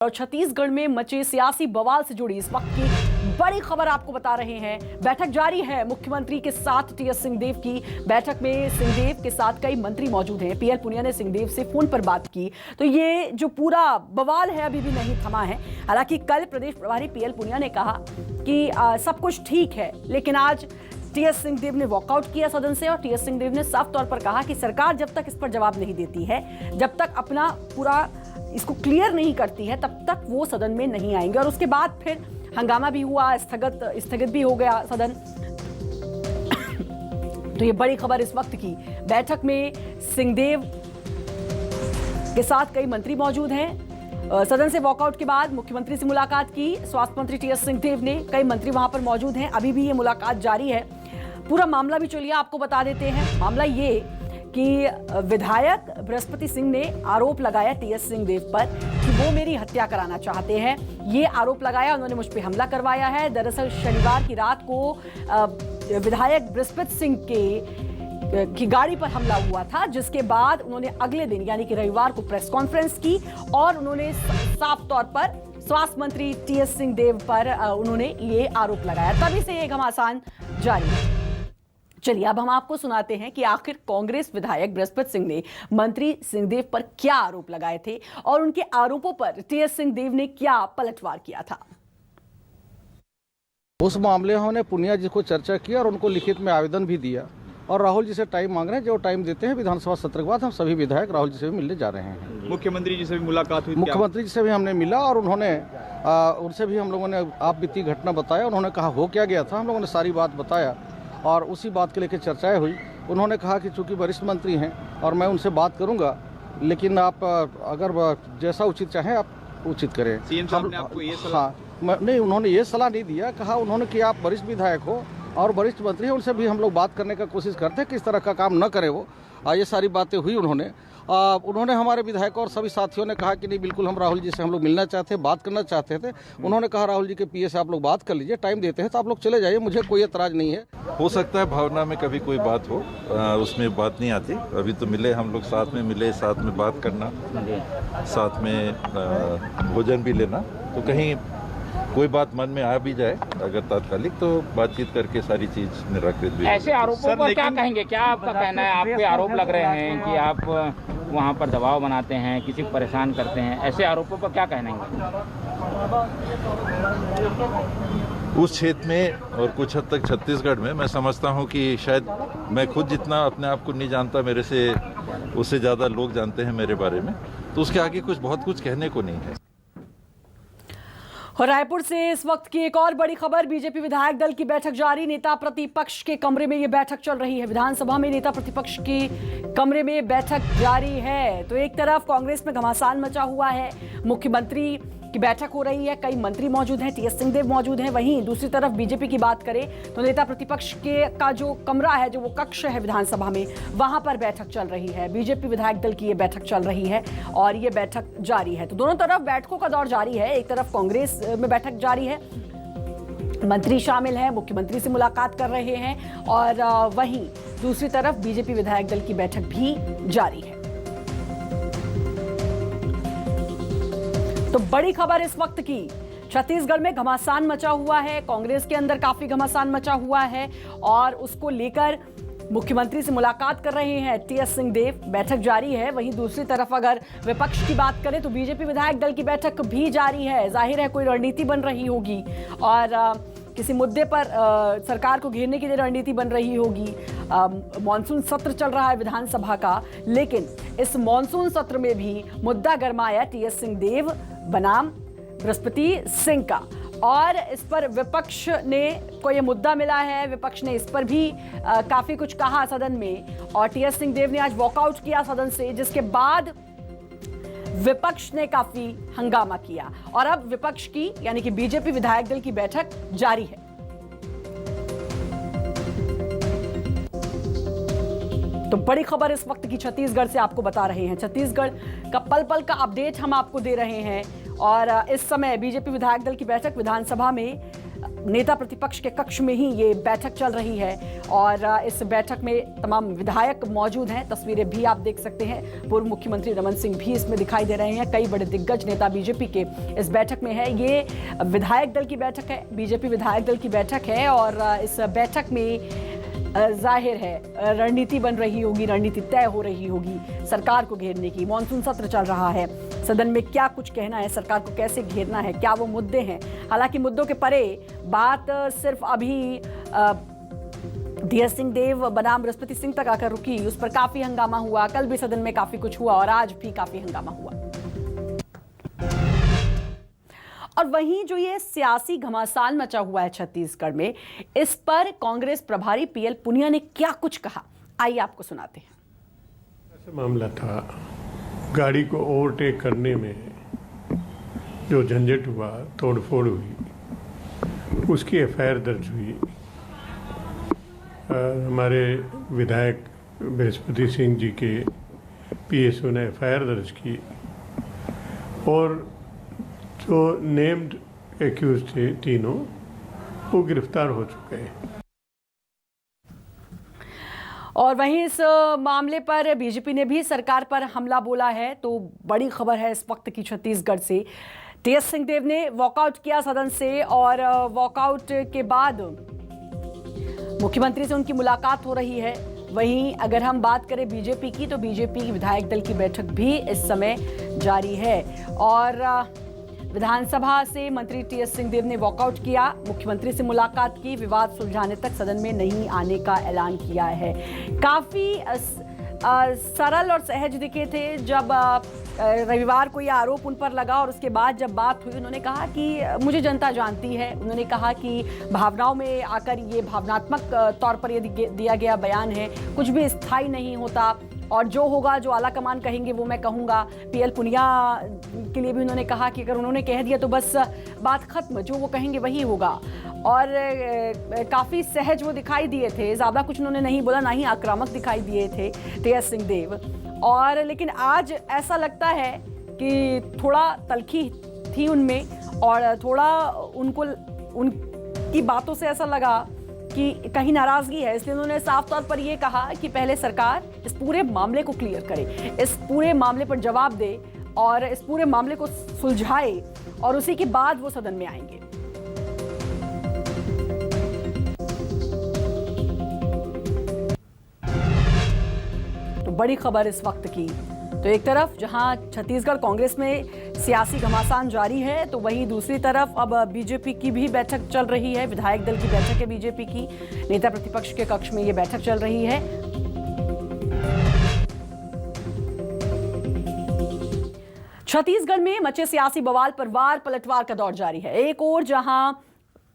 और छत्तीसगढ़ में मचे सियासी बवाल से जुड़ी इस वक्त की बड़ी खबर आपको बता रहे हैं। बैठक जारी है मुख्यमंत्री के साथ टीएस सिंहदेव की। बैठक में सिंहदेव के साथ कई मंत्री मौजूद हैं। पीएल पुनिया ने सिंहदेव से फोन पर बात की, तो ये जो पूरा बवाल है अभी भी नहीं थमा है। हालांकि कल प्रदेश प्रभारी पीएल पुनिया ने कहा कि सब कुछ ठीक है, लेकिन आज टीएस सिंहदेव ने वॉकआउट किया सदन से और टीएस सिंहदेव ने साफ तौर पर कहा कि सरकार जब तक इस पर जवाब नहीं देती है, जब तक अपना पूरा इसको क्लियर नहीं करती है, तब तक वो सदन में नहीं आएंगे। और उसके बाद फिर हंगामा भी हुआ, स्थगित भी हो गया सदन। तो ये बड़ी खबर इस वक्त की। बैठक में सिंहदेव के साथ कई मंत्री मौजूद हैं। सदन से वॉकआउट के बाद मुख्यमंत्री से मुलाकात की स्वास्थ्य मंत्री टीएस सिंहदेव ने। कई मंत्री वहां पर मौजूद हैं, अभी भी ये मुलाकात जारी है। पूरा मामला भी चलिए आपको बता देते हैं। मामला ये कि विधायक बृहस्पति सिंह ने आरोप लगाया टीएस सिंहदेव पर कि वो मेरी हत्या कराना चाहते हैं। ये आरोप लगाया, उन्होंने मुझ पे हमला करवाया है। दरअसल शनिवार की रात को विधायक बृहस्पति सिंह की गाड़ी पर हमला हुआ था, जिसके बाद उन्होंने अगले दिन यानी कि रविवार को प्रेस कॉन्फ्रेंस की और उन्होंने साफ तौर पर स्वास्थ्य मंत्री टीएस सिंहदेव पर उन्होंने ये आरोप लगाया। तभी से ये घमासान जारी है। चलिए अब हम आपको सुनाते हैं कि आखिर कांग्रेस विधायक बृहस्पति सिंह ने मंत्री सिंहदेव पर क्या आरोप लगाए थे और उनके आरोपों पर टीएस सिंहदेव ने क्या पलटवार किया था। उस मामले में हमने पुनिया जी को चर्चा की और उनको लिखित में आवेदन भी दिया और राहुल जी से टाइम मांग रहे हैं। जो टाइम देते हैं विधानसभा सत्र के बाद हम सभी विधायक राहुल जी से भी मिलने जा रहे हैं। मुख्यमंत्री जी से भी मुलाकात हुई? मुख्यमंत्री जी से भी हमने मिला और उन्होंने उनसे भी हम लोगों ने आप बीती घटना बताया। उन्होंने कहा हो क्या गया था, हम लोगों ने सारी बात बताया और उसी बात के लेकर चर्चाएं हुई। उन्होंने कहा कि चूंकि वरिष्ठ मंत्री हैं और मैं उनसे बात करूंगा, लेकिन आप अगर जैसा उचित चाहें आप उचित करें। सीएम साहब ने आपको ये सलाह? हाँ, नहीं, उन्होंने ये सलाह नहीं दिया। कहा उन्होंने कि आप वरिष्ठ विधायक हो और वरिष्ठ मंत्री हैं, उनसे भी हम लोग बात करने का कोशिश करते हैं, किस तरह का काम न करे वो। ये सारी बातें हुई। उन्होंने हमारे विधायक और सभी साथियों ने कहा कि नहीं, बिल्कुल हम राहुल जी से हम लोग मिलना चाहते हैं, बात करना चाहते थे। उन्होंने कहा राहुल जी के पीए से आप लोग बात कर लीजिए, टाइम देते हैं तो आप लोग चले जाइए, मुझे कोई एतराज नहीं है। हो सकता है भावना में कभी कोई बात हो, उसमें बात नहीं आती। अभी तो मिले हम लोग, साथ में मिले, साथ में बात करना, साथ में भोजन भी लेना, तो कहीं कोई बात मन में आ भी जाए अगर तात्कालिक, तो बातचीत करके सारी चीज निराकृत भी। ऐसे आरोपों पर क्या कहेंगे? क्या आपका कहना है? आप पे आरोप लग रहे हैं कि आप वहाँ पर दबाव बनाते हैं, किसी को परेशान करते हैं, ऐसे आरोपों पर क्या कहना है? उस क्षेत्र में और कुछ हद तक छत्तीसगढ़ में मैं समझता हूँ कि शायद मैं खुद जितना अपने आप को नहीं जानता, मेरे से उससे ज़्यादा लोग जानते हैं मेरे बारे में, तो उसके आगे बहुत कुछ कहने को नहीं है। और रायपुर से इस वक्त की एक और बड़ी खबर। बीजेपी विधायक दल की बैठक जारी। नेता प्रतिपक्ष के कमरे में ये बैठक चल रही है। विधानसभा में नेता प्रतिपक्ष के कमरे में बैठक जारी है। तो एक तरफ कांग्रेस में घमासान मचा हुआ है, मुख्यमंत्री की बैठक हो रही है, कई मंत्री मौजूद हैं, टीएस सिंहदेव मौजूद हैं। वहीं दूसरी तरफ बीजेपी की बात करें तो नेता प्रतिपक्ष का जो कमरा है, जो वो कक्ष है विधानसभा में, वहां पर बैठक चल रही है। बीजेपी विधायक दल की ये बैठक चल रही है और ये बैठक जारी है। तो दोनों तरफ बैठकों का दौर जारी है। एक तरफ कांग्रेस में बैठक जारी है, मंत्री शामिल हैं, मुख्यमंत्री से मुलाकात कर रहे हैं, और वहीं दूसरी तरफ बीजेपी विधायक दल की बैठक भी जारी है। तो बड़ी खबर इस वक्त की, छत्तीसगढ़ में घमासान मचा हुआ है, कांग्रेस के अंदर काफी घमासान मचा हुआ है और उसको लेकर मुख्यमंत्री से मुलाकात कर रहे हैं टीएस सिंहदेव। बैठक जारी है। वहीं दूसरी तरफ अगर विपक्ष की बात करें तो बीजेपी विधायक दल की बैठक भी जारी है। जाहिर है कोई रणनीति बन रही होगी और किसी मुद्दे पर सरकार को घेरने के लिए रणनीति बन रही होगी। मॉनसून सत्र चल रहा है विधानसभा का, लेकिन इस मॉनसून सत्र में भी मुद्दा गरमाया टीएस सिंहदेव बनाम बृहस्पति सिंह का, और इस पर विपक्ष ने को ये मुद्दा मिला है। विपक्ष ने इस पर भी काफी कुछ कहा सदन में और टीएस सिंहदेव ने आज वॉकआउट किया सदन से, जिसके बाद विपक्ष ने काफी हंगामा किया और अब विपक्ष की यानी कि बीजेपी विधायक दल की बैठक जारी है। तो बड़ी खबर इस वक्त की छत्तीसगढ़ से आपको बता रहे हैं। छत्तीसगढ़ का पल पल का अपडेट हम आपको दे रहे हैं और इस समय बीजेपी विधायक दल की बैठक विधानसभा में नेता प्रतिपक्ष के कक्ष में ही ये बैठक चल रही है और इस बैठक में तमाम विधायक मौजूद हैं। तस्वीरें भी आप देख सकते हैं। पूर्व मुख्यमंत्री रमन सिंह भी इसमें दिखाई दे रहे हैं। कई बड़े दिग्गज नेता बीजेपी के इस बैठक में है। ये विधायक दल की बैठक है, बीजेपी विधायक दल की बैठक है और इस बैठक में जाहिर है रणनीति बन रही होगी, रणनीति तय हो रही होगी सरकार को घेरने की। मॉनसून सत्र चल रहा है, सदन में क्या कुछ कहना है, सरकार को कैसे घेरना है, क्या वो मुद्दे हैं। हालांकि मुद्दों के परे बात सिर्फ अभी टीएस सिंहदेव बनाम बृहस्पति सिंह तक आकर रुकी। उस पर काफी हंगामा हुआ, कल भी सदन में काफी कुछ हुआ और आज भी काफी हंगामा हुआ। और वहीं जो ये सियासी घमासान मचा हुआ है छत्तीसगढ़ में, इस पर कांग्रेस प्रभारी पीएल पुनिया ने क्या कुछ कहा, आइए आपको सुनाते हैं। ऐसा मामला था, गाड़ी को ओवरटेक करने में जो झंझट हुआ, तोड़फोड़ हुई, उसकी एफआईआर दर्ज हुई। हमारे विधायक बृहस्पति सिंह जी के पीएसओ ने एफआईआर दर्ज की और जो नेम्ड एक्यूज थे तीनों, वो गिरफ्तार हो चुके हैं। और वहीं इस मामले पर बीजेपी ने भी सरकार पर हमला बोला है। तो बड़ी खबर है इस वक्त की छत्तीसगढ़ से। टीएस सिंहदेव ने वॉकआउट किया सदन से और वॉकआउट के बाद मुख्यमंत्री से उनकी मुलाकात हो रही है। वहीं अगर हम बात करें बीजेपी की, तो बीजेपी की विधायक दल की बैठक भी इस समय जारी है और विधानसभा से मंत्री टीएस सिंहदेव ने वॉकआउट किया, मुख्यमंत्री से मुलाकात की, विवाद सुलझाने तक सदन में नहीं आने का ऐलान किया है। काफी सरल और सहज दिखे थे जब रविवार को यह आरोप उन पर लगा और उसके बाद जब बात हुई, उन्होंने कहा कि मुझे जनता जानती है। उन्होंने कहा कि भावनाओं में आकर ये भावनात्मक तौर पर ये दिया गया बयान है, कुछ भी स्थायी नहीं होता और जो होगा, जो आला कमान कहेंगे वो मैं कहूँगा। पीएल पुनिया के लिए भी उन्होंने कहा कि अगर उन्होंने कह दिया तो बस बात खत्म, जो वो कहेंगे वही होगा। और काफ़ी सहज वो दिखाई दिए थे, ज़्यादा कुछ उन्होंने नहीं बोला, ना ही आक्रामक दिखाई दिए थे टीएस सिंहदेव। और लेकिन आज ऐसा लगता है कि थोड़ा तल्खी थी उनमें और थोड़ा उनको उनकी बातों से ऐसा लगा कि कहीं नाराजगी है। इसलिए उन्होंने साफ तौर पर यह कहा कि पहले सरकार इस पूरे मामले को क्लियर करे, इस पूरे मामले पर जवाब दे और इस पूरे मामले को सुलझाए और उसी के बाद वो सदन में आएंगे। तो बड़ी खबर इस वक्त की। तो एक तरफ जहां छत्तीसगढ़ कांग्रेस में सियासी घमासान जारी है, तो वहीं दूसरी तरफ अब बीजेपी की भी बैठक चल रही है। विधायक दल की बैठक है बीजेपी की, नेता प्रतिपक्ष के कक्ष में ये बैठक चल रही है। छत्तीसगढ़ में मचे सियासी बवाल पर वार पलटवार का दौर जारी है। एक ओर जहां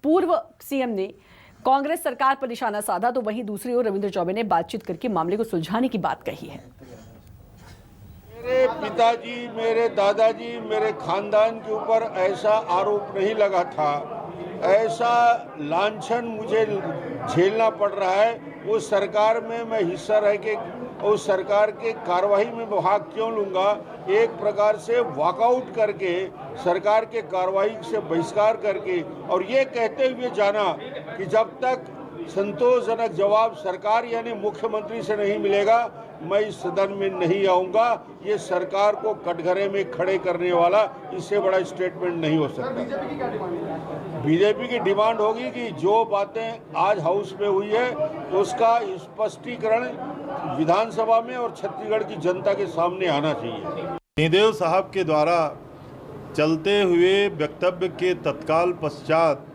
पूर्व सीएम ने कांग्रेस सरकार पर निशाना साधा, तो वहीं दूसरी ओर रविंद्र चौबे ने बातचीत करके मामले को सुलझाने की बात कही है। मेरे पिताजी, मेरे दादाजी, मेरे खानदान के ऊपर ऐसा आरोप नहीं लगा था, ऐसा लांछन मुझे झेलना पड़ रहा है। उस सरकार में मैं हिस्सा रह के उस सरकार के कार्रवाई में भाग क्यों लूँगा? एक प्रकार से वॉकआउट करके, सरकार के कार्रवाई से बहिष्कार करके और ये कहते हुए जाना कि जब तक संतोषजनक जवाब सरकार यानी मुख्यमंत्री से नहीं मिलेगा, मैं इस सदन में नहीं आऊंगा। ये सरकार को कटघरे में खड़े करने वाला इससे बड़ा स्टेटमेंट नहीं हो सकता। बीजेपी की डिमांड होगी कि जो बातें आज हाउस में हुई है उसका स्पष्टीकरण विधानसभा में और छत्तीसगढ़ की जनता के सामने आना चाहिए। सिंहदेव साहब के द्वारा चलते हुए वक्तव्य के तत्काल पश्चात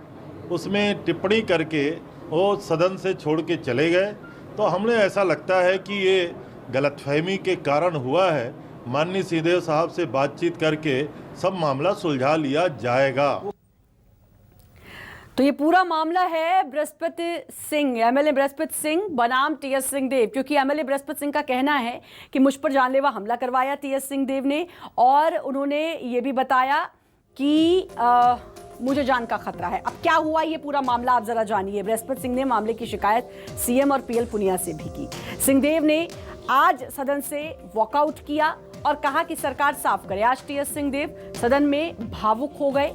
उसमें टिप्पणी करके वो सदन से छोड़ के चले गए, तो हमने ऐसा लगता है कि ये गलतफहमी के कारण हुआ है। माननीय सिंहदेव साहब से बातचीत करके सब मामला सुलझा लिया जाएगा। तो ये पूरा मामला है बृहस्पति सिंह, एमएलए बृहस्पति सिंह बनाम टीएस सिंहदेव, क्योंकि एमएलए बृहस्पति सिंह का कहना है कि मुझ पर जानलेवा हमला करवाया टीएस सिंहदेव ने और उन्होंने ये भी बताया कि मुझे जान का खतरा है। अब क्या हुआ ये पूरा मामला आप जरा जानिए। बृहस्पति सिंह ने मामले की शिकायत सीएम और पीएल पुनिया से भी की। सिंहदेव ने आज सदन से वॉकआउट किया और कहा कि सरकार साफ करे। आज टीएस सिंहदेव सदन में भावुक हो गए।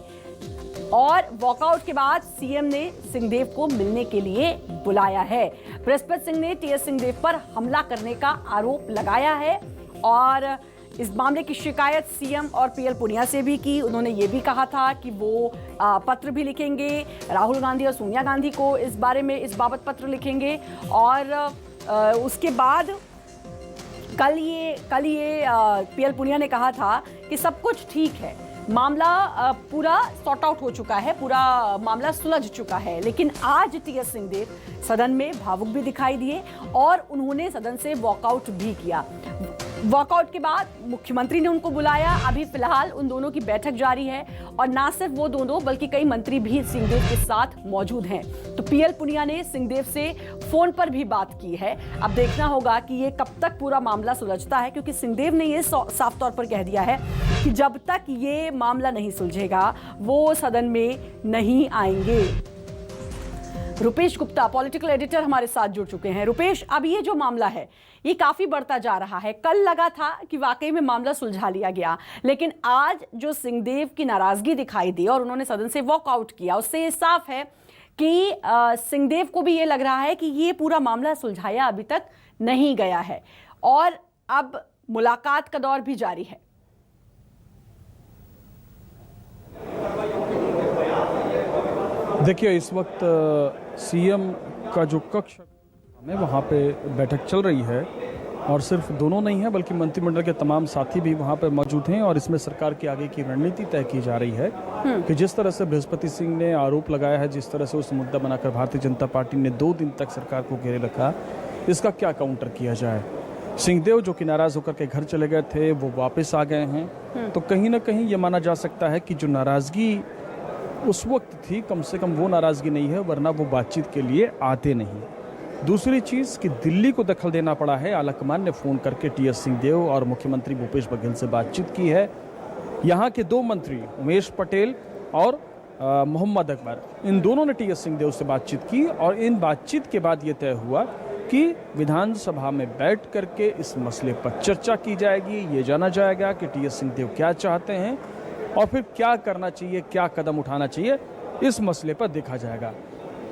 और वॉकआउट के बाद सीएम ने सिंहदेव को मिलने के लिए बुलाया है। बृहस्पति सिंह ने टीएस सिंहदेव पर हमला करने का आरोप लगाया है और इस मामले की शिकायत सीएम और पीएल पुनिया से भी की। उन्होंने ये भी कहा था कि वो पत्र भी लिखेंगे, राहुल गांधी और सोनिया गांधी को इस बाबत पत्र लिखेंगे और उसके बाद कल ये पीएल पुनिया ने कहा था कि सब कुछ ठीक है, मामला पूरा सॉर्ट आउट हो चुका है, पूरा मामला सुलझ चुका है। लेकिन आज टीएस सिंहदेव सदन में भावुक भी दिखाई दिए और उन्होंने सदन से वॉकआउट भी किया। वॉकआउट के बाद मुख्यमंत्री ने उनको बुलाया। अभी फिलहाल उन दोनों की बैठक जारी है और ना सिर्फ वो दोनों बल्कि कई मंत्री भी सिंहदेव के साथ मौजूद हैं। तो पीएल पुनिया ने सिंहदेव से फोन पर भी बात की है। अब देखना होगा कि ये कब तक पूरा मामला सुलझता है, क्योंकि सिंहदेव ने ये साफ तौर पर कह दिया है कि जब तक ये मामला नहीं सुलझेगा वो सदन में नहीं आएंगे। रुपेश गुप्ता पॉलिटिकल एडिटर हमारे साथ जुड़ चुके हैं। रुपेश, अब ये जो मामला है ये काफी बढ़ता जा रहा है। कल लगा था कि वाकई में मामला सुलझा लिया गया, लेकिन आज जो सिंहदेव की नाराजगी दिखाई दी और उन्होंने सदन से वॉकआउट किया, उससे ये साफ है कि सिंहदेव को भी ये लग रहा है कि ये पूरा मामला सुलझाया अभी तक नहीं गया है और अब मुलाकात का दौर भी जारी है। देखिए, इस वक्त सीएम का जो कक्ष में वहाँ पे बैठक चल रही है और सिर्फ दोनों नहीं है बल्कि मंत्रिमंडल के तमाम साथी भी वहाँ पे मौजूद हैं और इसमें सरकार की आगे की रणनीति तय की जा रही है कि जिस तरह से बृहस्पति सिंह ने आरोप लगाया है, जिस तरह से उस मुद्दा बनाकर भारतीय जनता पार्टी ने 2 दिन तक सरकार को घेरे रखा, इसका क्या काउंटर किया जाए। सिंहदेव जो कि नाराज होकर के घर चले गए थे वो वापस आ गए हैं, तो कहीं ना कहीं ये माना जा सकता है कि जो नाराजगी उस वक्त थी कम से कम वो नाराजगी नहीं है, वरना वो बातचीत के लिए आते नहीं। दूसरी चीज़ कि दिल्ली को दखल देना पड़ा है। आलाकमान ने फ़ोन करके टीएस सिंहदेव और मुख्यमंत्री भूपेश बघेल से बातचीत की है। यहाँ के 2 मंत्री उमेश पटेल और मोहम्मद अकबर, इन दोनों ने टीएस सिंहदेव से बातचीत की और इन बातचीत के बाद ये तय हुआ कि विधानसभा में बैठ करके इस मसले पर चर्चा की जाएगी। ये जाना जाएगा कि टीएस सिंहदेव क्या चाहते हैं और फिर क्या करना चाहिए, क्या कदम उठाना चाहिए, इस मसले पर देखा जाएगा।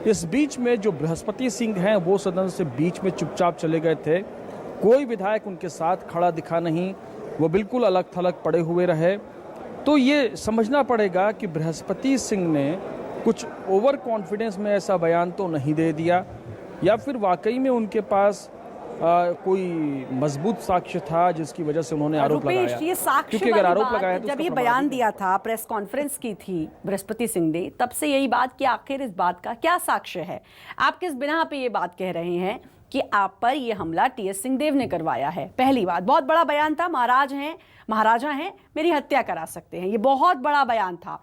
इस बीच में जो बृहस्पति सिंह हैं वो सदन से बीच में चुपचाप चले गए थे। कोई विधायक उनके साथ खड़ा दिखा नहीं, वो बिल्कुल अलग थलग पड़े हुए रहे। तो ये समझना पड़ेगा कि बृहस्पति सिंह ने कुछ ओवर कॉन्फिडेंस में ऐसा बयान तो नहीं दे दिया या फिर वाकई में उनके पास कोई मजबूत साक्ष्य था जिसकी वजह से उन्होंने आरोप लगाया। ये साक्ष्य क्योंकि अगर आरोप लगाया जब ये बयान दिया था, प्रेस कॉन्फ्रेंस की थी बृहस्पति सिंह ने, तब से यही बात कि आखिर इस बात का क्या साक्ष्य है। आप किस बिना पे ये बात कह रहे हैं कि आप पर ये हमला टीएस सिंहदेव ने करवाया है? पहली बात, बहुत बड़ा बयान था, महाराजा हैं, मेरी हत्या करा सकते हैं, ये बहुत बड़ा बयान था।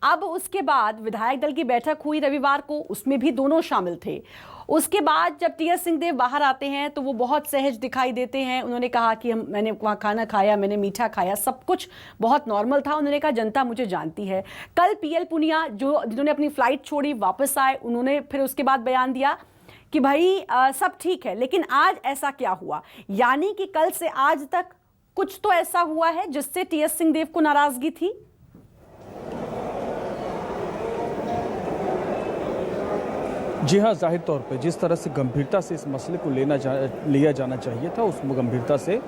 अब उसके बाद विधायक दल की बैठक हुई रविवार को, उसमें भी दोनों शामिल थे। उसके बाद जब टीएस सिंहदेव बाहर आते हैं तो वो बहुत सहज दिखाई देते हैं। उन्होंने कहा कि मैंने वहाँ खाना खाया, मैंने मीठा खाया, सब कुछ बहुत नॉर्मल था। उन्होंने कहा जनता मुझे जानती है। कल पीएल पुनिया जिन्होंने अपनी फ्लाइट छोड़ी वापस आए, उन्होंने फिर उसके बाद बयान दिया कि भाई सब ठीक है। लेकिन आज ऐसा क्या हुआ, यानी कि कल से आज तक कुछ तो ऐसा हुआ है जिससे टीएस सिंहदेव को नाराजगी थी। जी हाँ, जाहिर तौर पे जिस तरह से गंभीरता से इस मसले को लिया जाना चाहिए था, उस गंभीरता से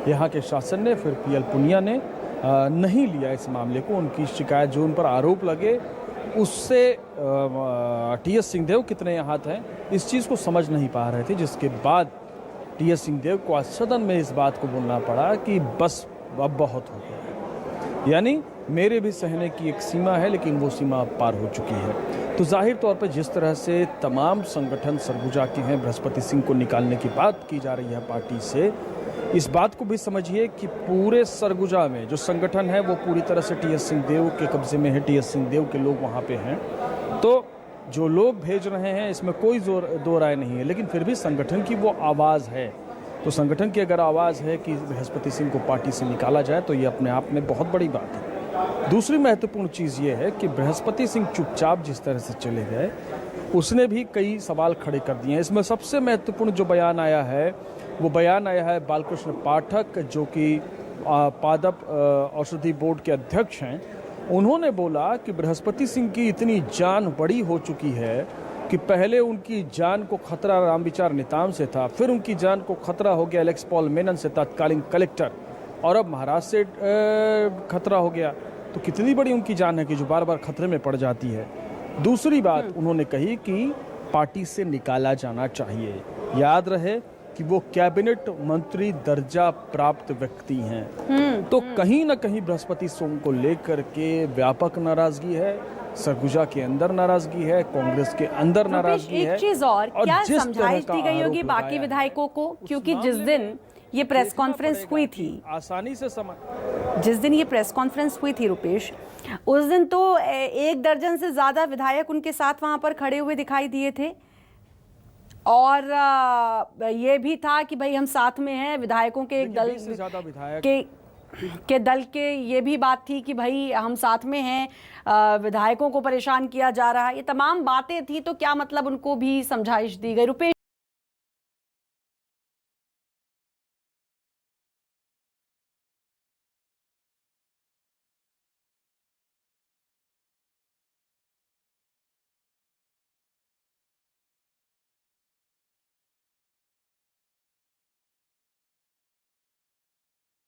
यहाँ के शासन ने, फिर पीएल पुनिया ने नहीं लिया इस मामले को। उनकी शिकायत जो उन पर आरोप लगे उससे टीएस सिंहदेव कितने हाथ हैं इस चीज़ को समझ नहीं पा रहे थे, जिसके बाद टीएस सिंहदेव को आज सदन में इस बात को बोलना पड़ा कि बस अब बहुत हो गया, यानी मेरे भी सहने की एक सीमा है लेकिन वो सीमा अब पार हो चुकी है। तो जाहिर तौर पर जिस तरह से तमाम संगठन सरगुजा के हैं, बृहस्पति सिंह को निकालने की बात की जा रही है पार्टी से, इस बात को भी समझिए कि पूरे सरगुजा में जो संगठन है वो पूरी तरह से टीएस सिंहदेव के कब्जे में है, टीएस सिंहदेव के लोग वहाँ पे हैं। तो जो लोग भेज रहे हैं इसमें कोई दो राय नहीं है, लेकिन फिर भी संगठन की वो आवाज़ है। तो संगठन की अगर आवाज़ है कि बृहस्पति सिंह को पार्टी से निकाला जाए तो ये अपने आप में बहुत बड़ी बात है। दूसरी महत्वपूर्ण चीज़ ये है कि बृहस्पति सिंह चुपचाप जिस तरह से चले गए उसने भी कई सवाल खड़े कर दिए हैं। इसमें सबसे महत्वपूर्ण जो बयान आया है वो बयान आया है बालकृष्ण पाठक, जो कि पादप औषधि बोर्ड के अध्यक्ष हैं। उन्होंने बोला कि बृहस्पति सिंह की इतनी जान बड़ी हो चुकी है कि पहले उनकी जान को खतरा रामविचार नेताम से था, फिर उनकी जान को खतरा हो गया एलेक्स पॉल मेनन से, तत्कालीन कलेक्टर, और अब महाराष्ट्र से खतरा हो गया। तो कितनी बड़ी उनकी जान है कि जो बार बार खतरे में पड़ जाती है। दूसरी बात उन्होंने कही कि पार्टी से निकाला जाना चाहिए। याद रहे कि वो कैबिनेट मंत्री दर्जा प्राप्त व्यक्ति हैं। तो कहीं ना कहीं बृहस्पति सिंह को लेकर के व्यापक नाराजगी है, सरगुजा के अंदर नाराजगी है, कांग्रेस के अंदर नाराजगी है। एक चीज और क्या जिस तरह समझाइश का दी गई होगी आरोप बाकी लगाया है, विधायकों को, उस क्योंकि मामले जिस दिन में ये प्रेस देखना कॉन्फ्रेंस पड़ेगा हुई कि थी, आसानी से जिस दिन ये प्रेस कॉन्फ्रेंस हुई थी रुपेश, उस दिन तो 1 दर्जन से ज्यादा विधायक उनके साथ वहां पर खड़े हुए दिखाई दिए थे, और ये भी था कि भाई हम साथ में हैं। विधायकों के एक दल से ज्यादा विधायक के दल के ये भी बात थी कि भाई हम साथ में हैं, विधायकों को परेशान किया जा रहा है। ये तमाम बातें थी, तो क्या मतलब उनको भी समझाइश दी गई रुपेश?